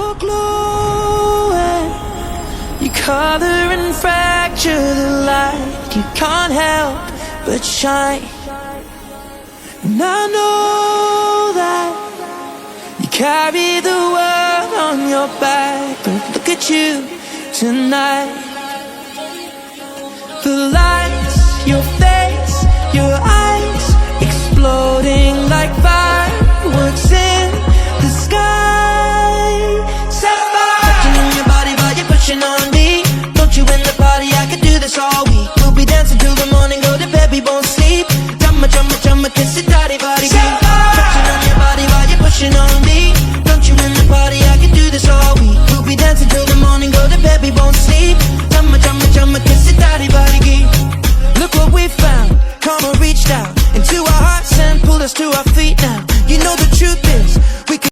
your glue and you color and fracture the light. You can't help but shine. And I know that you carry the world on your back. But look at you tonight. The lights, your face, your eyes, exploding like fireworks in the sky. Sapphire, touching on your body while you're pushing on me. Don't you in the party, I could do this all week. We'll be dancing till the morning, go to bed, we won't sleep. Drama, drama, drama, kiss it